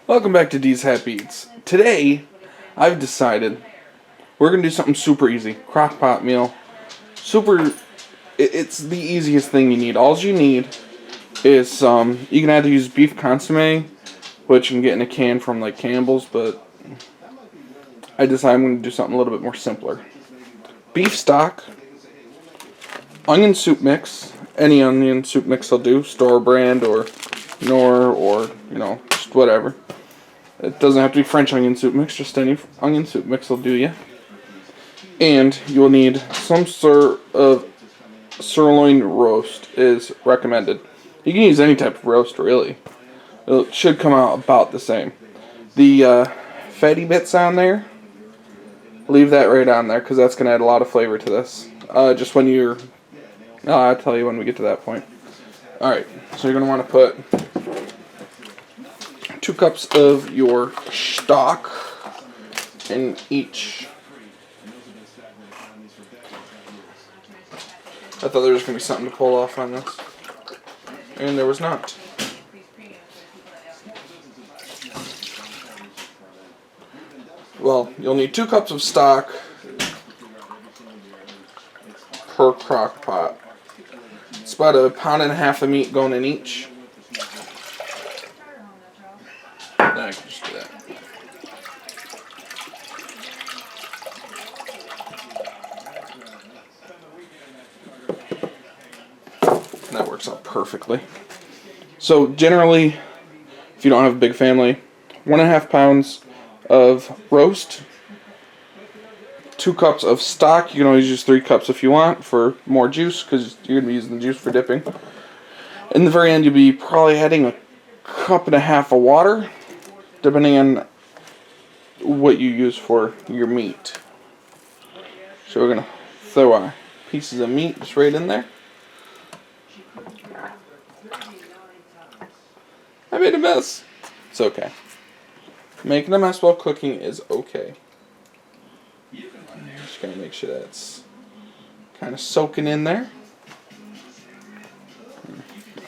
Welcome back to D's Happy Eats. Today, I've decided we're going to do something super easy. Crockpot meal. It's the easiest thing you need. All you need is you can either use beef consomme, which you can get in a can from like Campbell's, but I decided I'm going to do something a little bit more simpler. Beef stock, onion soup mix, any onion soup mix will do, store brand or Knorr or, just whatever. It doesn't have to be French onion soup mix, just any onion soup mix will do you. And you'll need some sort of sirloin roast is recommended. You can use any type of roast, really. It should come out about the same. The fatty bits on there, leave that right on there because that's going to add a lot of flavor to this. Just when you're... I'll tell you when we get to that point. Alright, so you're going to want to put 2 cups of your stock in each. I thought there was going to be something to pull off on this, and there was not. Well, you'll need 2 cups of stock per crock pot. It's about 1.5 pounds of meat going in each. I can just do that. That works out perfectly. So generally, if you don't have a big family, 1.5 pounds of roast, 2 cups of stock. You can always use 3 cups if you want for more juice because you're going to be using the juice for dipping. In the very end, you'll be probably adding 1.5 cups of water, depending on what you use for your meat. So we're going to throw our pieces of meat just right in there. I made a mess. It's okay. Making a mess while cooking is okay. Just going to make sure that's kind of soaking in there.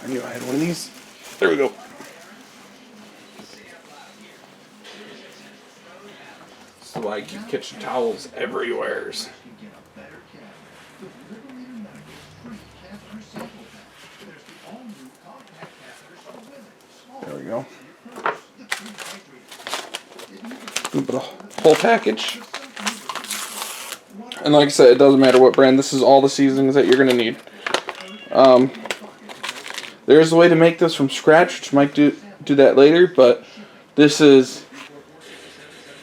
I knew I had one of these. There we go. So I keep kitchen towels everywhere. There we go. Put a whole package. And like I said, it doesn't matter what brand. This is all the seasonings that you're going to need. There's a way to make this from scratch, which might do that later, but this is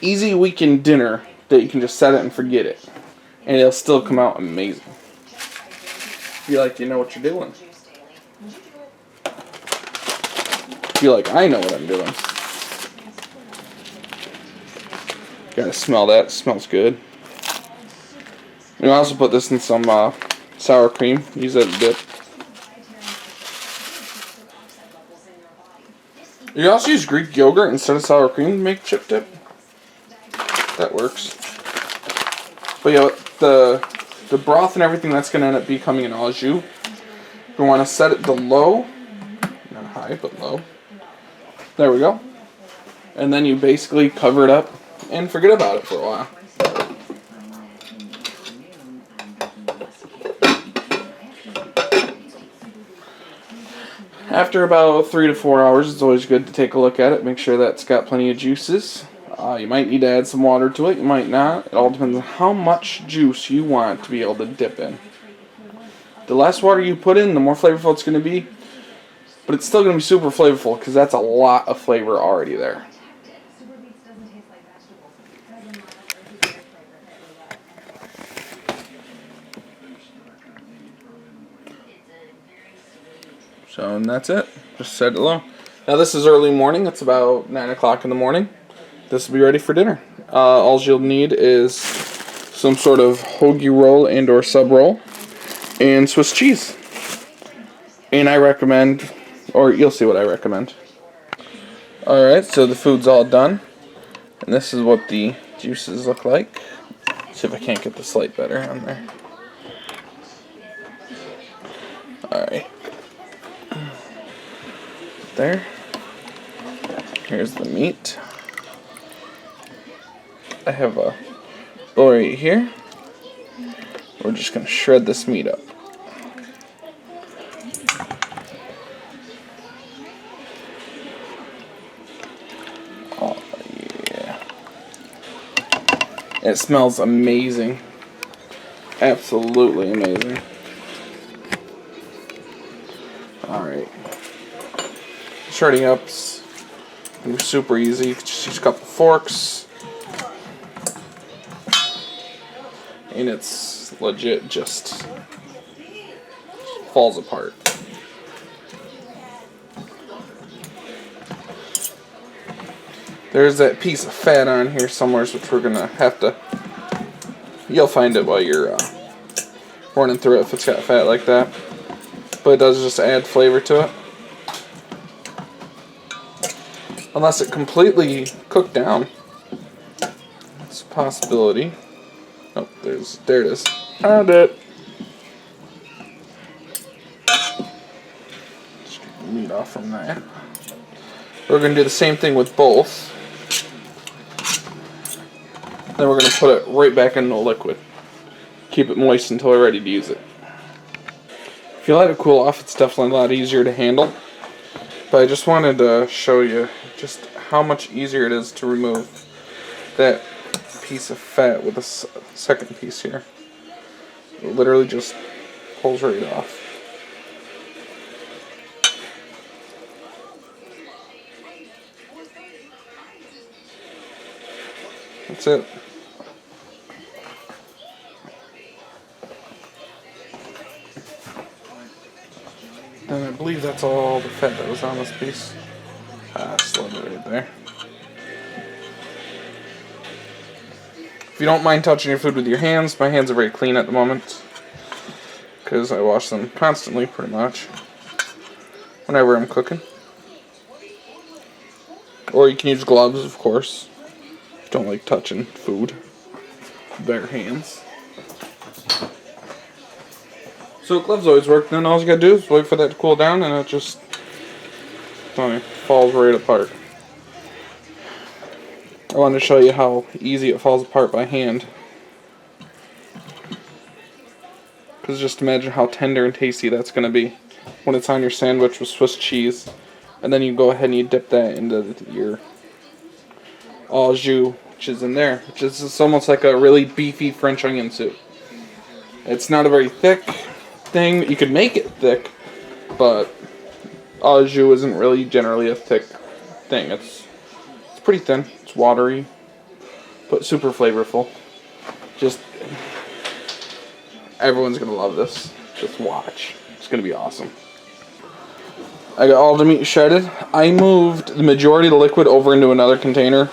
easy weekend dinner that you can just set it and forget it. And it'll still come out amazing. Feel like you know what you're doing. Feel like I know what I'm doing. Gotta smell that. It smells good. You can also put this in some sour cream. Use that as a dip. You can also use Greek yogurt instead of sour cream to make chip dip. That works. But yeah, the broth and everything that's going to end up becoming an au jus. You want to set it to low. Not high, but low. There we go. And then you basically cover it up and forget about it for a while. After about 3 to 4 hours, it's always good to take a look at it. Make sure that's got plenty of juices. You might need to add some water to it. You might not. It all depends on how much juice you want to be able to dip in. The less water you put in, the more flavorful it's going to be. But it's still going to be super flavorful because that's a lot of flavor already there. So, and that's it. Just set it low. Now this is early morning. It's about 9 o'clock in the morning. This will be ready for dinner. All you'll need is some sort of hoagie roll and or sub roll and Swiss cheese. And I recommend, or you'll see what I recommend. Alright, so the food's all done. And this is what the juices look like. See if I can't get this light better on there. Alright. There. Here's the meat. I have a bowl right here. We're just going to shred this meat up. Oh, yeah. It smells amazing. Absolutely amazing. Alright. Shredding up's super easy. Just use a couple forks. And it's legit just falls apart. There's that piece of fat on here somewhere, which we're gonna have to. You'll find it while you're running through it if it's got fat like that. But it does just add flavor to it. Unless it completely cooked down. It's a possibility. Oh, there it is. Found it. Just get the meat off from that. We're going to do the same thing with both. Then we're going to put it right back in the liquid. Keep it moist until we're ready to use it. If you let it cool off, it's definitely a lot easier to handle. But I just wanted to show you just how much easier it is to remove that piece of fat with the second piece here. It literally just pulls right off. That's it. And I believe that's all the fat that was on this piece. Slid it right there. If you don't mind touching your food with your hands, my hands are very clean at the moment. Because I wash them constantly, pretty much. Whenever I'm cooking. Or you can use gloves, of course. If you don't like touching food with bare hands. So gloves always work. Then all you gotta do is wait for that to cool down, and it just falls right apart. I wanted to show you how easy it falls apart by hand. Because just imagine how tender and tasty that's going to be when it's on your sandwich with Swiss cheese. And then you go ahead and you dip that into your au jus, which is in there. Which is it's almost like a really beefy French onion soup. It's not a very thick thing. You could make it thick, but au jus isn't really generally a thick thing. It's pretty thin. It's watery, but super flavorful. Just everyone's gonna love this. Just watch. It's gonna be awesome. I got all the meat shredded. I moved the majority of the liquid over into another container,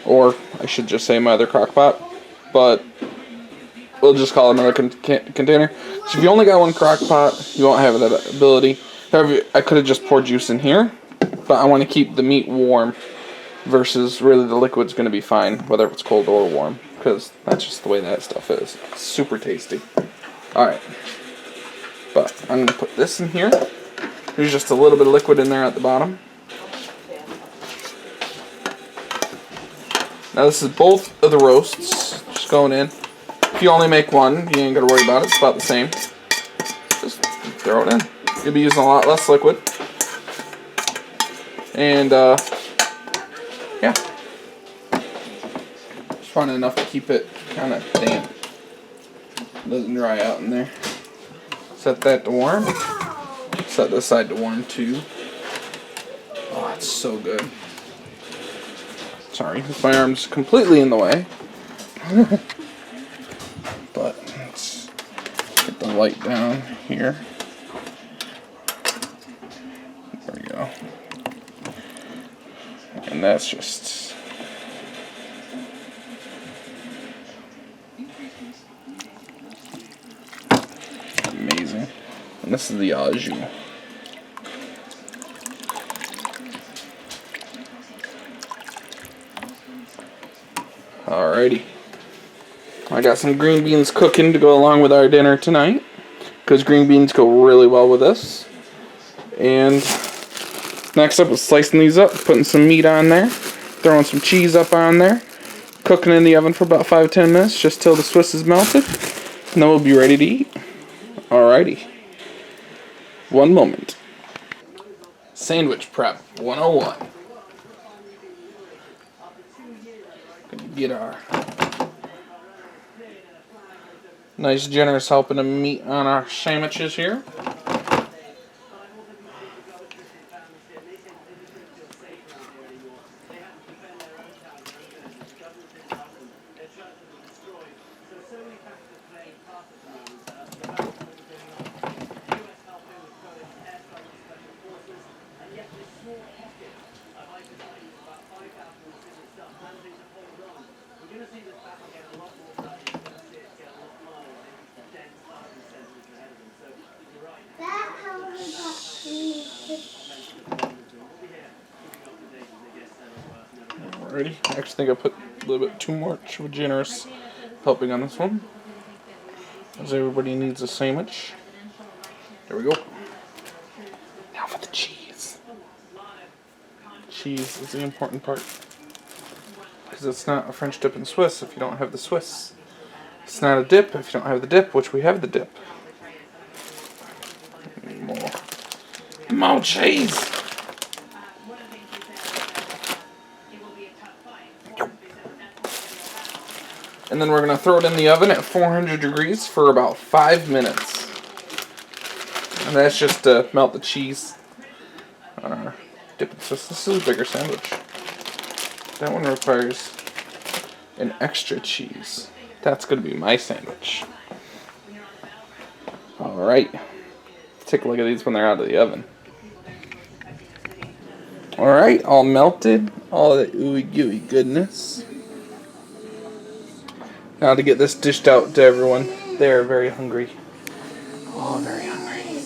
or I should just say my other crock pot, but we'll just call it another container. So if you only got one crock pot, you won't have that ability. However, I could have just poured juice in here, but I want to keep the meat warm versus really the liquid's going to be fine, whether it's cold or warm, because that's just the way that stuff is. It's super tasty. Alright, but I'm going to put this in here. There's just a little bit of liquid in there at the bottom. Now this is both of the roasts just going in. If you only make one, you ain't got to worry about it. It's about the same. Just throw it in. You'll be using a lot less liquid. And, yeah. Just fun enough to keep it kind of damp. It doesn't dry out in there. Set that to warm. Set this side to warm too. Oh, it's so good. Sorry, my arm's completely in the way. But let's get the light down here. There we go. And that's just amazing. And this is the au jus. Alrighty. I got some green beans cooking to go along with our dinner tonight, because green beans go really well with this. And Next up is slicing these up, putting some meat on there, throwing some cheese up on there, cooking in the oven for about 5-10 minutes, just till the Swiss is melted, and then we'll be ready to eat. Alrighty. One moment. Sandwich prep 101. Gonna get our nice generous helping of meat on our sandwiches here. Alrighty. I actually think I put a little bit too much of a generous helping on this one, as everybody needs a sandwich. There we go. Now for the cheese. Cheese is the important part, because it's not a French dip and Swiss if you don't have the Swiss. It's not a dip if you don't have the dip, which we have the dip. More cheese. And then we're going to throw it in the oven at 400 degrees for about 5 minutes. And that's just to melt the cheese on our dip and Swiss. This is a bigger sandwich. That one requires an extra cheese. That's going to be my sandwich. Alright. Take a look at these when they're out of the oven. Alright, all melted. All that ooey gooey goodness. Now to get this dished out to everyone. They're very hungry. Oh, very hungry.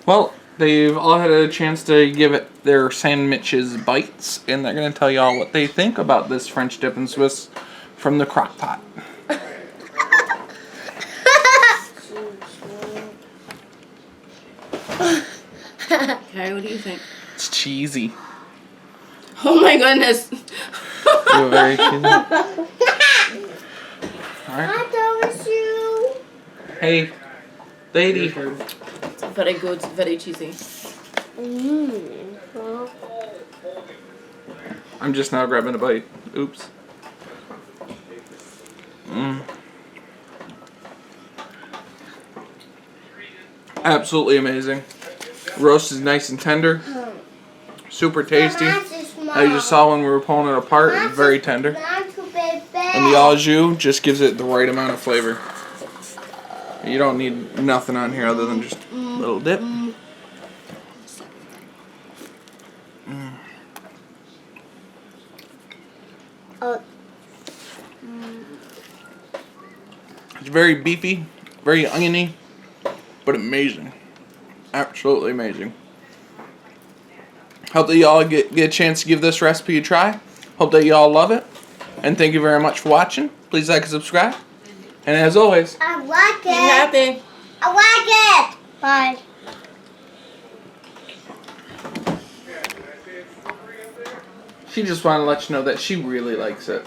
Well, they've all had a chance to give it their sandwiches bites, and they're going to tell you all what they think about this French dip and Swiss from the Crockpot. Okay, what do you think? It's cheesy. Oh my goodness. You're very cheesy. Alright. Hey, lady. It's very good, very cheesy. I'm just now grabbing a bite. Oops. Absolutely amazing. Roast is nice and tender. Super tasty. I just saw when we were pulling it apart. It's very tender. And the au jus just gives it the right amount of flavor. You don't need nothing on here other than just a little dip. It's very beefy, very oniony, but amazing. Absolutely amazing. Hope that y'all get a chance to give this recipe a try. Hope that y'all love it. And thank you very much for watching. Please like and subscribe. And as always, I like it. Be happy. I like it. Bye. she just wanted to let you know that she really likes it.